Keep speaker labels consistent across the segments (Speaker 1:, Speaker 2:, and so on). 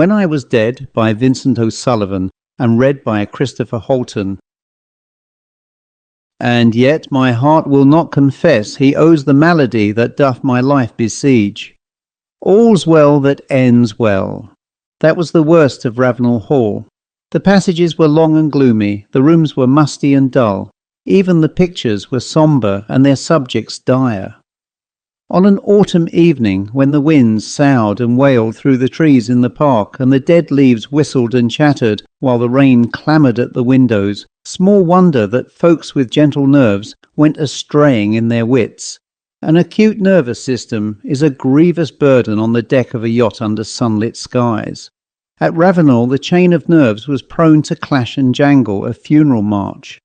Speaker 1: When I Was Dead by Vincent O'Sullivan and read by Christopher Halton. And yet my heart will not confess he owes the malady that doth my life besiege. All's well that ends well. That was the worst of Ravenel Hall. The passages were long and gloomy, the rooms were musty and dull. Even the pictures were sombre and their subjects dire. On an autumn evening, when the winds soughed and wailed through the trees in the park, and the dead leaves whistled and chattered while the rain clamoured at the windows, small wonder that folks with gentle nerves went a-straying in their wits. An acute nervous system is a grievous burden on the deck of a yacht under sunlit skies. At Ravenel, the chain of nerves was prone to clash and jangle, a funeral march.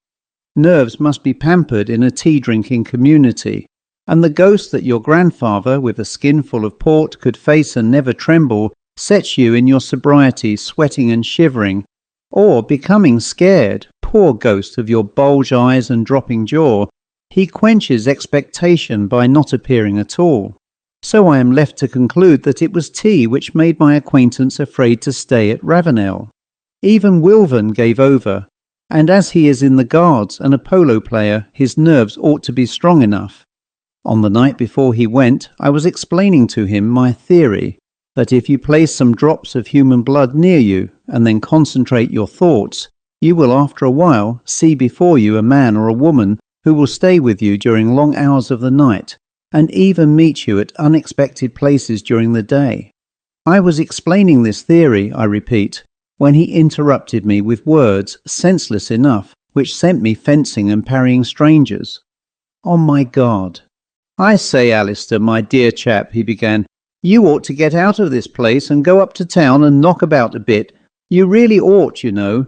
Speaker 1: Nerves must be pampered in a tea-drinking community, and the ghost that your grandfather, with a skinful of port, could face and never tremble, sets you in your sobriety sweating and shivering, or becoming scared, poor ghost of your bulge eyes and dropping jaw, he quenches expectation by not appearing at all. So I am left to conclude that it was tea which made my acquaintance afraid to stay at Ravenel. Even Wilvan gave over, and as he is in the Guards and a polo player, his nerves ought to be strong enough. On the night before he went, I was explaining to him my theory that if you place some drops of human blood near you and then concentrate your thoughts, you will after a while see before you a man or a woman who will stay with you during long hours of the night and even meet you at unexpected places during the day. I was explaining this theory, I repeat, when he interrupted me with words senseless enough which sent me fencing and parrying strangers. On my guard. "I say, Alistair, my dear chap," he began, "you ought to get out of this place and go up to town and knock about a bit. You really ought, you know."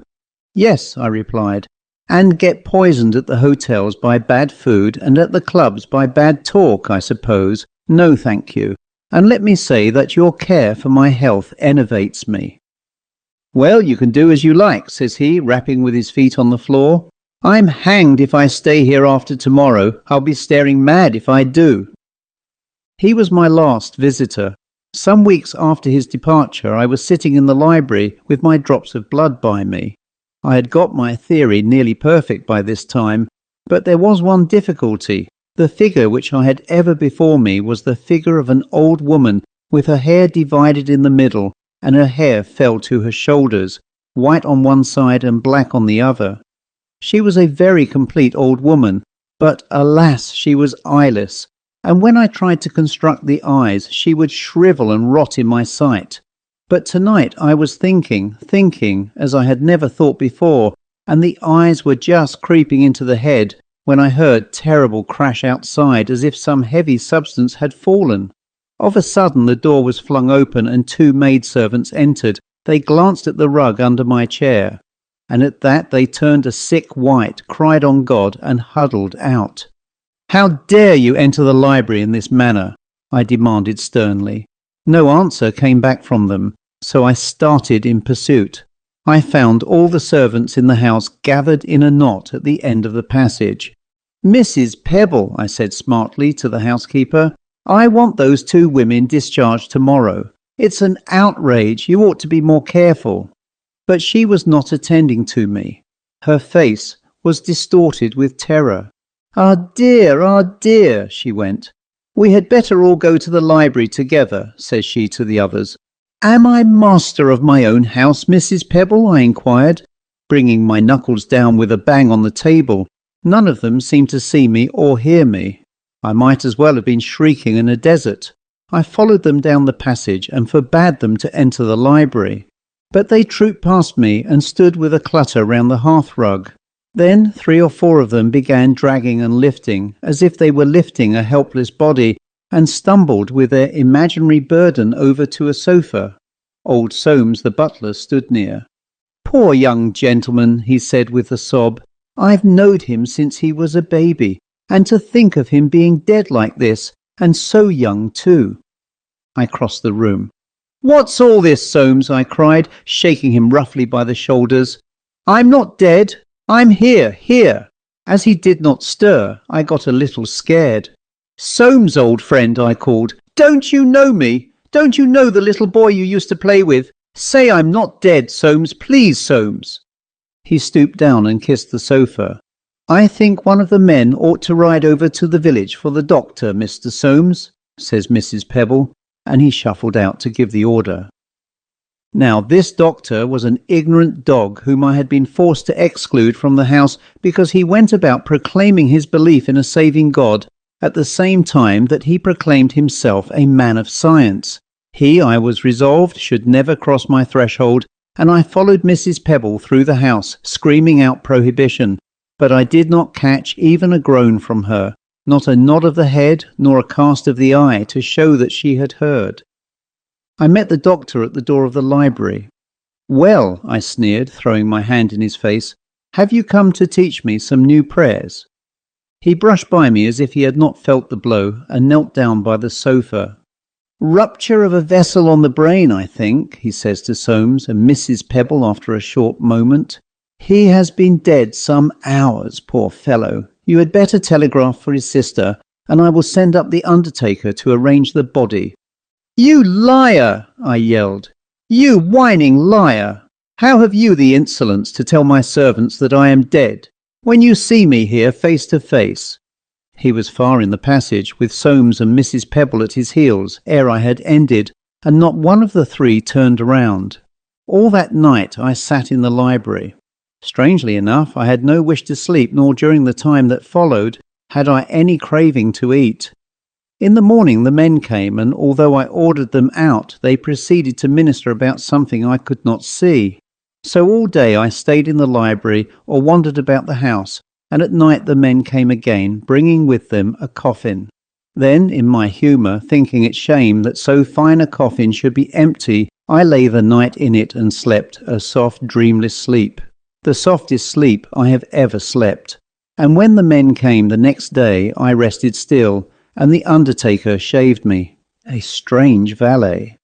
Speaker 1: "Yes," I replied, "and get poisoned at the hotels by bad food and at the clubs by bad talk, I suppose. No, thank you. And let me say that your care for my health enervates me." "Well, you can do as you like," says he, rapping with his feet on the floor. "I'm hanged if I stay here after tomorrow. I'll be staring mad if I do." He was my last visitor. Some weeks after his departure, I was sitting in the library with my drops of blood by me. I had got my theory nearly perfect by this time, but there was one difficulty. The figure which I had ever before me was the figure of an old woman with her hair divided in the middle, and her hair fell to her shoulders, white on one side and black on the other. She was a very complete old woman, but alas, she was eyeless, and when I tried to construct the eyes, she would shrivel and rot in my sight. But tonight I was thinking, as I had never thought before, and the eyes were just creeping into the head when I heard terrible crash outside as if some heavy substance had fallen. Of a sudden the door was flung open and two maidservants entered. They glanced at the rug under my chair, and at that they turned a sick white, cried on God, and huddled out. "How dare you enter the library in this manner?" I demanded sternly. No answer came back from them, so I started in pursuit. I found all the servants in the house gathered in a knot at the end of the passage. "Mrs. Pebble," I said smartly to the housekeeper, "I want those two women discharged tomorrow. It's an outrage. You ought to be more careful." But she was not attending to me. Her face was distorted with terror. Ah dear, she went. "We had better all go to the library together," says she to the others. "Am I master of my own house, Mrs. Pebble?" I inquired, bringing my knuckles down with a bang on the table. None of them seemed to see me or hear me. I might as well have been shrieking in a desert. I followed them down the passage and forbade them to enter the library. But they trooped past me and stood with a clutter round the hearthrug. Then 3 or 4 of them began dragging and lifting, as if they were lifting a helpless body, and stumbled with their imaginary burden over to a sofa. Old Soames, the butler, stood near. "Poor young gentleman," he said with a sob. "I've knowed him since he was a baby, and to think of him being dead like this, and so young too." I crossed the room. "What's all this, Soames?" I cried, shaking him roughly by the shoulders. "I'm not dead. I'm here. As he did not stir, I got a little scared. "Soames, old friend," I called, "don't you know me? Don't you know the little boy you used to play with? Say I'm not dead, Soames, please, Soames. He stooped down and kissed the sofa. I think one of the men ought to ride over to the village for the doctor, Mr. Soames, says Mrs. Pebble, and he shuffled out to give the order. Now this doctor was an ignorant dog whom I had been forced to exclude from the house because he went about proclaiming his belief in a saving God at the same time that he proclaimed himself a man of science. He, I was resolved, should never cross my threshold, and I followed Mrs. Pebble through the house, screaming out prohibition, but I did not catch even a groan from her, not a nod of the head nor a cast of the eye to show that she had heard. I met the doctor at the door of the library. "Well," I sneered, throwing my hand in his face, "have you come to teach me some new prayers?" He brushed by me as if he had not felt the blow and knelt down by the sofa. "Rupture of a vessel on the brain, I think," he says to Soames and Mrs. Pebble after a short moment. "He has been dead some hours, poor fellow. You had better telegraph for his sister, and I will send up the undertaker to arrange the body." "You liar!" I yelled. "You whining liar! How have you the insolence to tell my servants that I am dead, when you see me here face to face?" He was far in the passage, with Soames and Mrs. Pebble at his heels, ere I had ended, and not one of the three turned around. All that night I sat in the library. Strangely enough, I had no wish to sleep, nor during the time that followed had I any craving to eat. In the morning the men came, and although I ordered them out, they proceeded to minister about something I could not see. So all day I stayed in the library or wandered about the house, and at night the men came again, bringing with them a coffin. Then, in my humour, thinking it shame that so fine a coffin should be empty, I lay the night in it and slept a soft, dreamless sleep, the softest sleep I have ever slept. And when the men came the next day, I rested still, and the undertaker shaved me. A strange valet.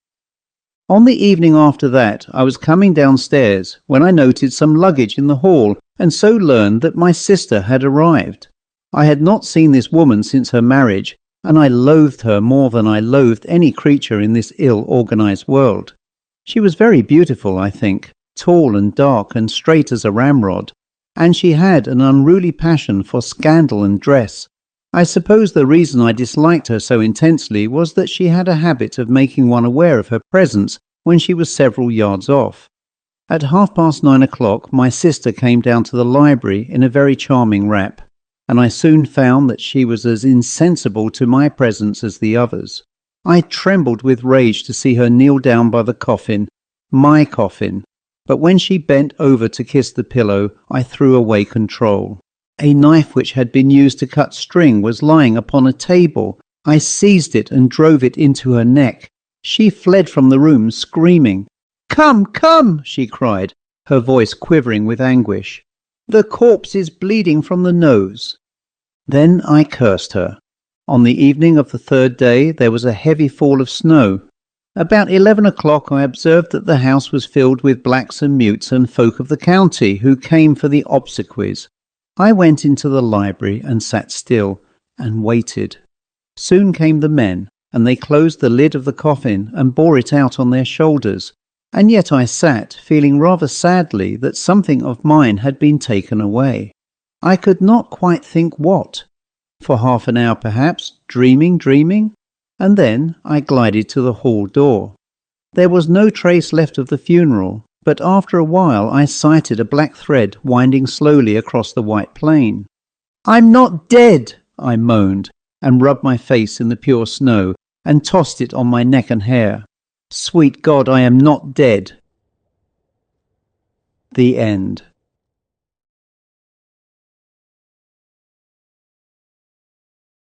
Speaker 1: On the evening after that, I was coming downstairs when I noted some luggage in the hall, and so learned that my sister had arrived. I had not seen this woman since her marriage, and I loathed her more than I loathed any creature in this ill-organized world. She was very beautiful, I think, tall and dark and straight as a ramrod, and she had an unruly passion for scandal and dress. I suppose the reason I disliked her so intensely was that she had a habit of making one aware of her presence when she was several yards off. At 9:30 my sister came down to the library in a very charming wrap, and I soon found that she was as insensible to my presence as the others. I trembled with rage to see her kneel down by the coffin, my coffin, but when she bent over to kiss the pillow, I threw away control. A knife which had been used to cut string was lying upon a table. I seized it and drove it into her neck. She fled from the room, screaming. "Come, come!" she cried, her voice quivering with anguish. "The corpse is bleeding from the nose." Then I cursed her. On the evening of the third day there was a heavy fall of snow. About 11 o'clock I observed that the house was filled with blacks and mutes and folk of the county who came for the obsequies. I went into the library and sat still and waited. Soon came the men, and they closed the lid of the coffin and bore it out on their shoulders, and yet I sat, feeling rather sadly that something of mine had been taken away. I could not quite think what. For half an hour perhaps, dreaming, and then I glided to the hall door. There was no trace left of the funeral, but after a while I sighted a black thread winding slowly across the white plain. "I'm not dead!" I moaned, and rubbed my face in the pure snow, and tossed it on my neck and hair. Sweet God, I am not dead. The end.